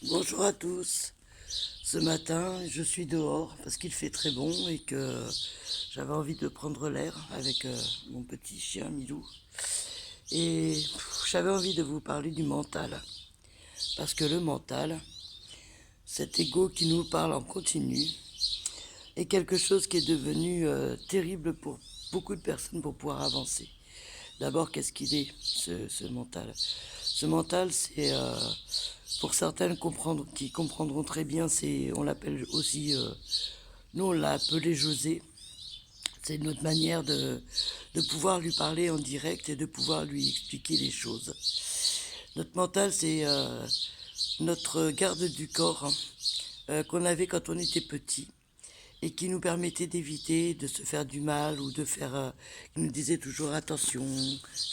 Bonjour à tous. Ce matin, je suis dehors parce qu'il fait très bon et que j'avais envie de prendre l'air avec mon petit chien Milou. Et j'avais envie de vous parler du mental. Parce que le mental, cet ego qui nous parle en continu, est quelque chose qui est devenu terrible pour beaucoup de personnes pour pouvoir avancer. D'abord, qu'est-ce qu'il est, ce mental? Ce mental, c'est, pour certaines qui comprendront très bien, on l'appelle aussi, nous on l'a appelé José. C'est notre manière de pouvoir lui parler en direct et de pouvoir lui expliquer les choses. Notre mental, c'est notre garde du corps, hein, qu'on avait quand on était petit et qui nous permettait d'éviter de se faire du mal ou de faire... qui nous disait toujours attention,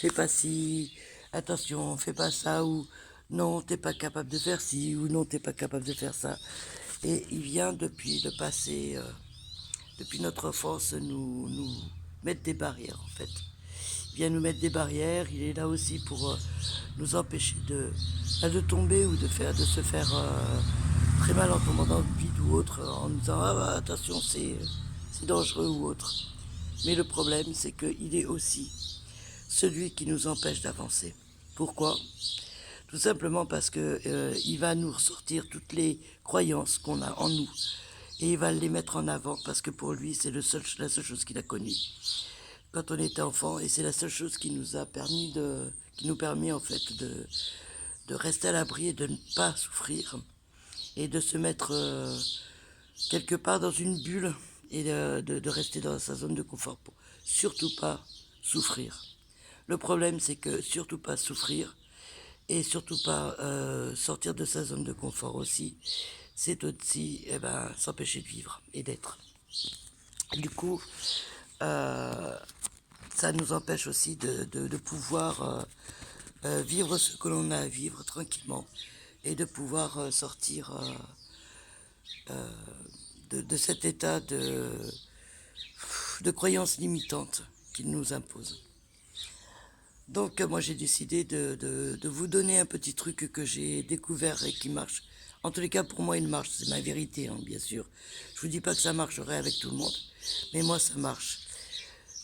fais pas ci, attention, fais pas ça, ou non, t'es pas capable de faire ci, ou non, t'es pas capable de faire ça. Et il vient depuis le passé, depuis notre enfance, nous mettre des barrières en fait. Il vient nous mettre des barrières, il est là aussi pour nous empêcher de tomber ou de se faire très mal en tombant dans le vide ou autre, en nous disant ah bah, attention c'est dangereux ou autre. Mais le problème c'est qu'il est aussi celui qui nous empêche d'avancer. Pourquoi? Tout simplement parce que il va nous ressortir toutes les croyances qu'on a en nous et il va les mettre en avant parce que pour lui c'est la seule chose qu'il a connue quand on était enfant et c'est la seule chose qui nous permet en fait de rester à l'abri et de ne pas souffrir et de se mettre quelque part dans une bulle et de rester dans sa zone de confort pour surtout pas souffrir. Le problème c'est que surtout pas souffrir et surtout pas sortir de sa zone de confort aussi, c'est aussi s'empêcher de vivre et d'être. Du coup, euh, ça nous empêche aussi de pouvoir vivre ce que l'on a à vivre tranquillement et de pouvoir sortir de cet état de croyances limitantes qu'il nous impose. Donc moi j'ai décidé de vous donner un petit truc que j'ai découvert et qui marche. En tous les cas pour moi il marche, c'est ma vérité hein, bien sûr. Je vous dis pas que ça marcherait avec tout le monde, mais moi ça marche.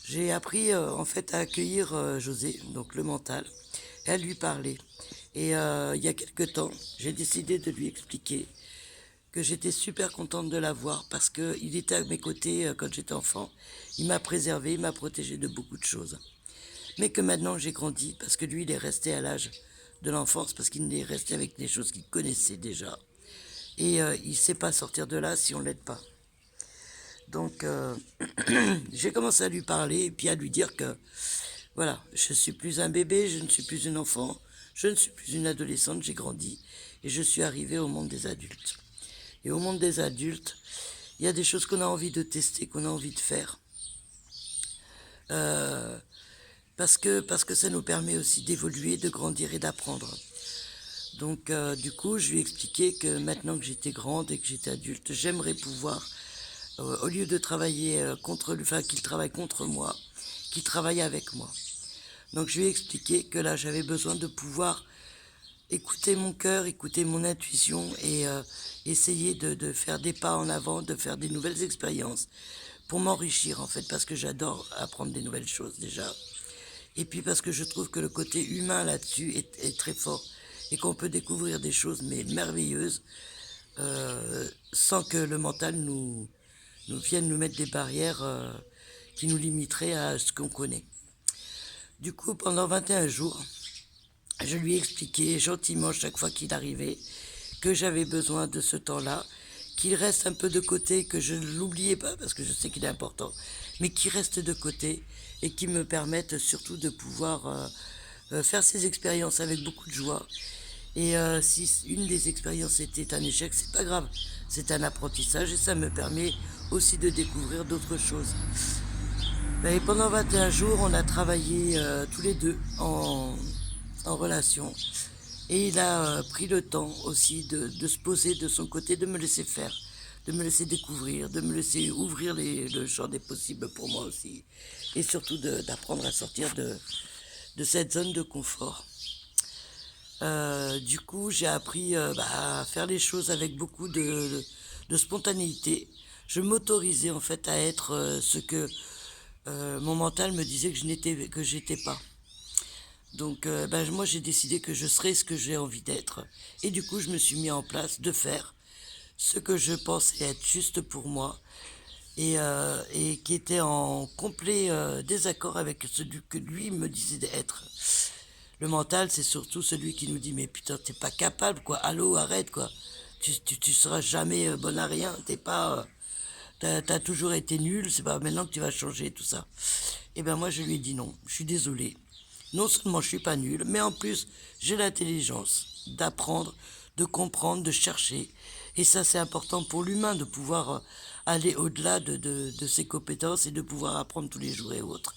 J'ai appris en fait à accueillir José, donc le mental, et à lui parler. Et il y a quelque temps, j'ai décidé de lui expliquer que j'étais super contente de l'avoir parce qu'il était à mes côtés quand j'étais enfant. Il m'a préservé, il m'a protégé de beaucoup de choses. Mais que maintenant j'ai grandi parce que lui il est resté à l'âge de l'enfance parce qu'il est resté avec des choses qu'il connaissait déjà. Et il ne sait pas sortir de là si on ne l'aide pas. Donc j'ai commencé à lui parler et puis à lui dire que voilà, je ne suis plus un bébé, je ne suis plus une enfant, je ne suis plus une adolescente, j'ai grandi et je suis arrivée au monde des adultes. Et au monde des adultes, il y a des choses qu'on a envie de tester, qu'on a envie de faire. Euh, parce que ça nous permet aussi d'évoluer, de grandir et d'apprendre. Donc du coup, je lui ai expliqué que maintenant que j'étais grande et que j'étais adulte, j'aimerais pouvoir, au lieu de travailler contre lui, enfin qu'il travaille contre moi, qu'il travaille avec moi. Donc je lui ai expliqué que là, j'avais besoin de pouvoir écouter mon cœur, écouter mon intuition et essayer de faire des pas en avant, de faire des nouvelles expériences pour m'enrichir en fait, parce que j'adore apprendre des nouvelles choses déjà. Et puis parce que je trouve que le côté humain là-dessus est très fort et qu'on peut découvrir des choses mais merveilleuses sans que le mental nous vienne nous mettre des barrières qui nous limiteraient à ce qu'on connaît. Du coup, pendant 21 jours, je lui ai expliqué gentiment chaque fois qu'il arrivait que j'avais besoin de ce temps-là, qu'il reste un peu de côté, que je ne l'oubliais pas parce que je sais qu'il est important, mais qu'il reste de côté et qui me permette surtout de pouvoir faire ces expériences avec beaucoup de joie. Et si une des expériences était un échec, c'est pas grave, c'est un apprentissage et ça me permet aussi de découvrir d'autres choses. Et pendant 21 jours, on a travaillé tous les deux en relation. Et il a pris le temps aussi de se poser de son côté, de me laisser faire, de me laisser découvrir, de me laisser ouvrir le champ des possibles pour moi aussi. Et surtout d'apprendre à sortir de cette zone de confort. Du coup, j'ai appris à faire les choses avec beaucoup de spontanéité. Je m'autorisais en fait à être ce que mon mental me disait que j'étais pas. Donc moi j'ai décidé que je serais ce que j'ai envie d'être. Et du coup je me suis mis en place de faire ce que je pensais être juste pour moi et qui était en complet désaccord avec celui que lui me disait d'être. Le mental c'est surtout celui qui nous dit mais putain t'es pas capable quoi, allô arrête quoi, tu seras jamais bon à rien, t'es pas... t'as toujours été nul, c'est pas maintenant que tu vas changer tout ça. Et ben moi je lui ai dit non, je suis désolé. Non seulement je suis pas nul, mais en plus j'ai l'intelligence d'apprendre, de comprendre, de chercher. Et ça c'est important pour l'humain de pouvoir aller au-delà de ses compétences et de pouvoir apprendre tous les jours et autres.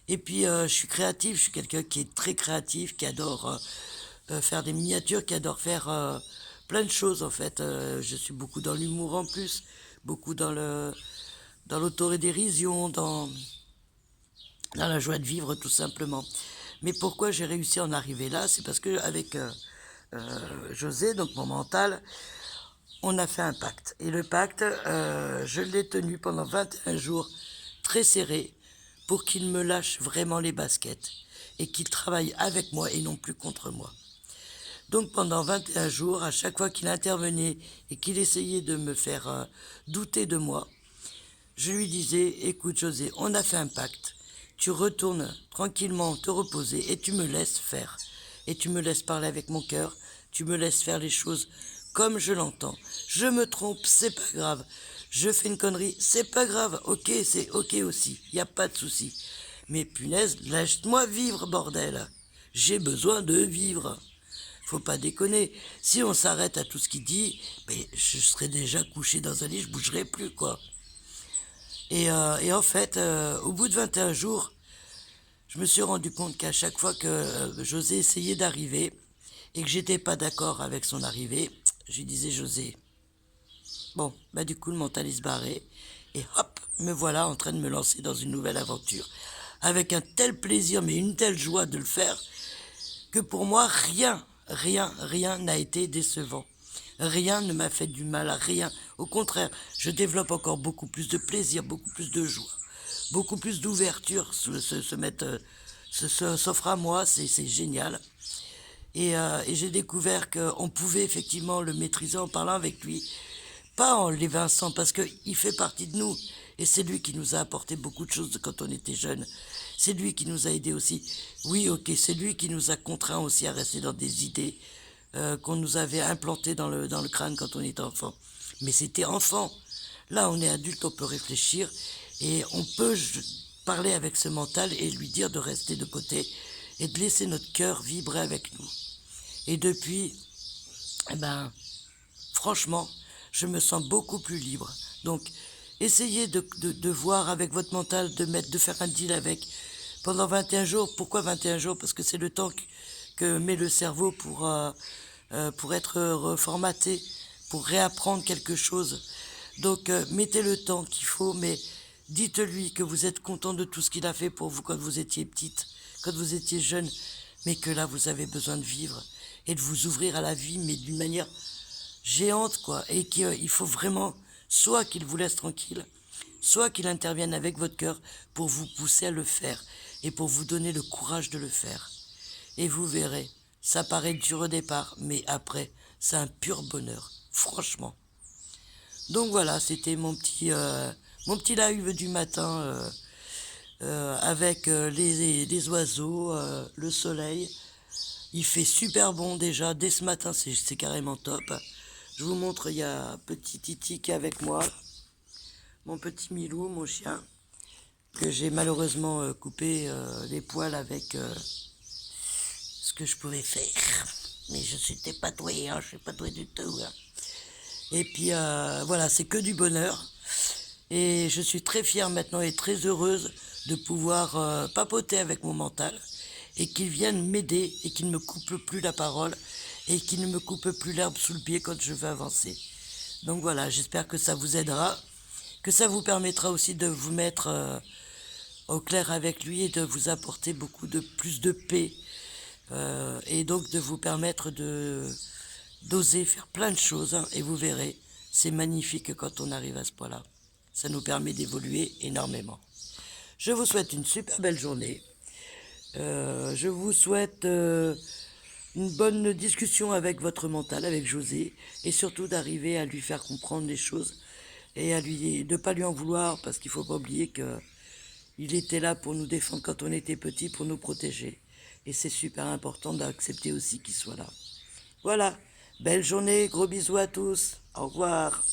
Et puis je suis créatif, je suis quelqu'un qui est très créatif, qui adore faire des miniatures, qui adore faire plein de choses en fait. Je suis beaucoup dans l'humour en plus, beaucoup dans l'autorédérision, dans la joie de vivre tout simplement. Mais pourquoi j'ai réussi à en arriver là, c'est parce que avec José, donc mon mental, on a fait un pacte. Et le pacte, je l'ai tenu pendant 21 jours très serré pour qu'il me lâche vraiment les baskets et qu'il travaille avec moi et non plus contre moi. Donc pendant 21 jours, à chaque fois qu'il intervenait et qu'il essayait de me faire douter de moi, je lui disais, écoute José, on a fait un pacte, tu retournes tranquillement te reposer et tu me laisses faire. Et tu me laisses parler avec mon cœur, tu me laisses faire les choses comme je l'entends. Je me trompe, c'est pas grave. Je fais une connerie, c'est pas grave. Ok, c'est ok aussi, y a pas de souci. Mais punaise, laisse-moi vivre, bordel. J'ai besoin de vivre. Faut pas déconner. Si on s'arrête à tout ce qu'il dit, mais je serais déjà couché dans un lit, je bougerais plus, quoi. Et en fait, au bout de 21 jours, je me suis rendu compte qu'à chaque fois que José essayait d'arriver et que j'étais pas d'accord avec son arrivée, je lui disais José, bon, bah du coup le mental il se barrait et hop, me voilà en train de me lancer dans une nouvelle aventure. Avec un tel plaisir, mais une telle joie de le faire, que pour moi, rien n'a été décevant. Rien ne m'a fait du mal, rien. Au contraire, je développe encore beaucoup plus de plaisir, beaucoup plus de joie, beaucoup plus d'ouverture s'offre à moi, c'est génial. Et j'ai découvert qu'on pouvait effectivement le maîtriser en parlant avec lui, pas en l'évinçant, parce qu'il fait partie de nous. Et c'est lui qui nous a apporté beaucoup de choses quand on était jeunes. C'est lui qui nous a aidés aussi. Oui, ok, c'est lui qui nous a contraints aussi à rester dans des idées qu'on nous avait implantées dans le crâne quand on était enfant. Mais c'était enfant. Là, on est adulte, on peut réfléchir et on peut parler avec ce mental et lui dire de rester de côté et de laisser notre cœur vibrer avec nous. Et depuis, eh ben, franchement, je me sens beaucoup plus libre. Donc, essayez de voir avec votre mental, de faire un deal avec pendant 21 jours. Pourquoi 21 jours? Parce que c'est le temps que met le cerveau pour être reformaté, pour réapprendre quelque chose. Donc, mettez le temps qu'il faut, mais dites-lui que vous êtes content de tout ce qu'il a fait pour vous quand vous étiez petite, quand vous étiez jeune, mais que là, vous avez besoin de vivre et de vous ouvrir à la vie, mais d'une manière géante, quoi, et qu'il faut vraiment soit qu'il vous laisse tranquille, soit qu'il intervienne avec votre cœur pour vous pousser à le faire et pour vous donner le courage de le faire. Et vous verrez, ça paraît dur au départ, mais après, c'est un pur bonheur, franchement. Donc voilà, c'était mon petit live du matin avec les oiseaux, le soleil. Il fait super bon déjà, dès ce matin c'est carrément top. Je vous montre, il y a petit Titi qui est avec moi, mon petit Milou, mon chien, que j'ai malheureusement coupé les poils avec ce que je pouvais faire. Mais je suis pas doué, je suis pas doué du tout. Hein. Et puis voilà, c'est que du bonheur. Et je suis très fière maintenant et très heureuse de pouvoir papoter avec mon mental et qu'il vienne m'aider et qu'il ne me coupe plus la parole et qu'il ne me coupe plus l'herbe sous le pied quand je veux avancer. Donc voilà, j'espère que ça vous aidera, que ça vous permettra aussi de vous mettre au clair avec lui et de vous apporter beaucoup de plus de paix, et donc de vous permettre d'oser faire plein de choses, hein, et vous verrez, c'est magnifique quand on arrive à ce point-là. Ça nous permet d'évoluer énormément. Je vous souhaite une super belle journée. Je vous souhaite une bonne discussion avec votre mental, avec José, et surtout d'arriver à lui faire comprendre les choses et à lui de pas lui en vouloir, parce qu'il faut pas oublier que il était là pour nous défendre quand on était petit, pour nous protéger. Et c'est super important d'accepter aussi qu'il soit là. Voilà, belle journée, gros bisous à tous, au revoir.